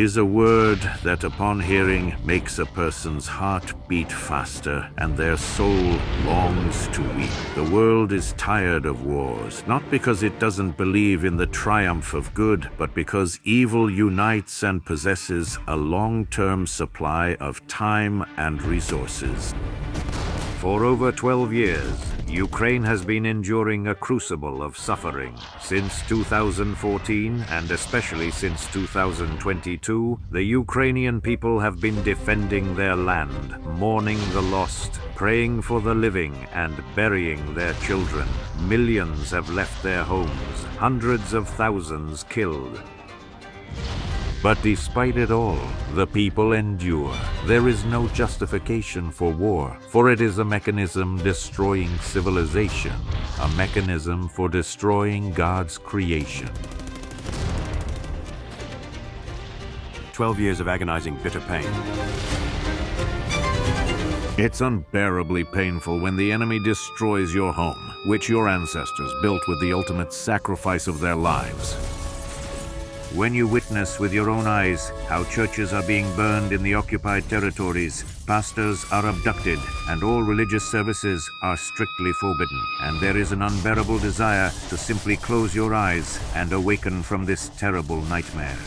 is a word that upon hearing makes a person's heart beat faster and their soul longs to weep. The world is tired of wars, not because it doesn't believe in the triumph of good, but because evil unites and possesses a long-term supply of time and resources. For over 12 years, Ukraine has been enduring a crucible of suffering. Since 2014, and especially since 2022, the Ukrainian people have been defending their land, mourning the lost, praying for the living, and burying their children. Millions have left their homes, hundreds of thousands killed. But despite it all, the people endure. There is no justification for war, for it is a mechanism destroying civilization, a mechanism for destroying God's creation. 12 years of agonizing, bitter pain. It's unbearably painful when the enemy destroys your home, which your ancestors built with the ultimate sacrifice of their lives. When you witness with your own eyes how churches are being burned in the occupied territories, pastors are abducted, and all religious services are strictly forbidden, and there is an unbearable desire to simply close your eyes and awaken from this terrible nightmare.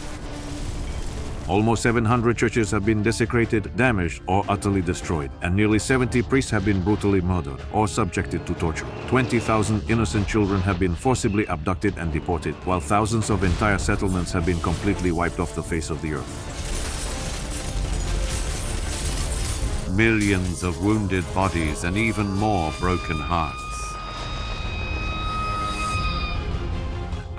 Almost 700 churches have been desecrated, damaged, or utterly destroyed, and nearly 70 priests have been brutally murdered or subjected to torture. 20,000 innocent children have been forcibly abducted and deported, while thousands of entire settlements have been completely wiped off the face of the earth. Millions of wounded bodies and even more broken hearts.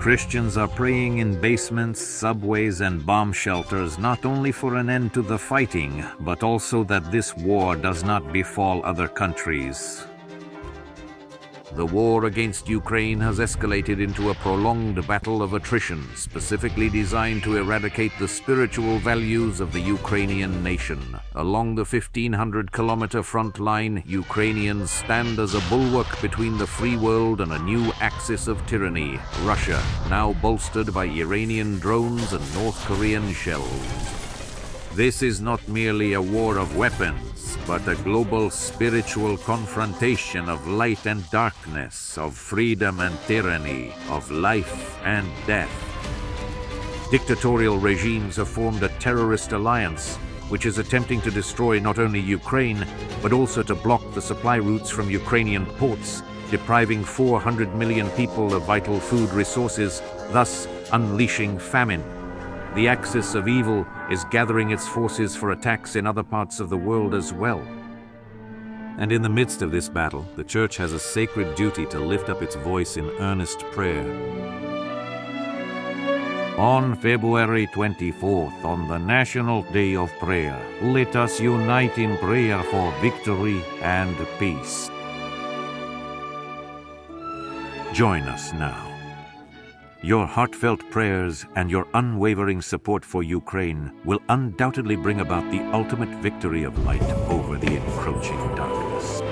Christians are praying in basements, subways, and bomb shelters not only for an end to the fighting, but also that this war does not befall other countries. The war against Ukraine has escalated into a prolonged battle of attrition, specifically designed to eradicate the spiritual values of the Ukrainian nation. Along the 1,500-kilometer front line, Ukrainians stand as a bulwark between the free world and a new axis of tyranny, Russia, now bolstered by Iranian drones and North Korean shells. This is not merely a war of weapons, but a global spiritual confrontation of light and darkness, of freedom and tyranny, of life and death. Dictatorial regimes have formed a terrorist alliance, which is attempting to destroy not only Ukraine, but also to block the supply routes from Ukrainian ports, depriving 400 million people of vital food resources, thus unleashing famine. The axis of evil is gathering its forces for attacks in other parts of the world as well. And in the midst of this battle, the Church has a sacred duty to lift up its voice in earnest prayer. On February 24th, on the National Day of Prayer, let us unite in prayer for victory and peace. Join us now. Your heartfelt prayers and your unwavering support for Ukraine will undoubtedly bring about the ultimate victory of light over the encroaching darkness.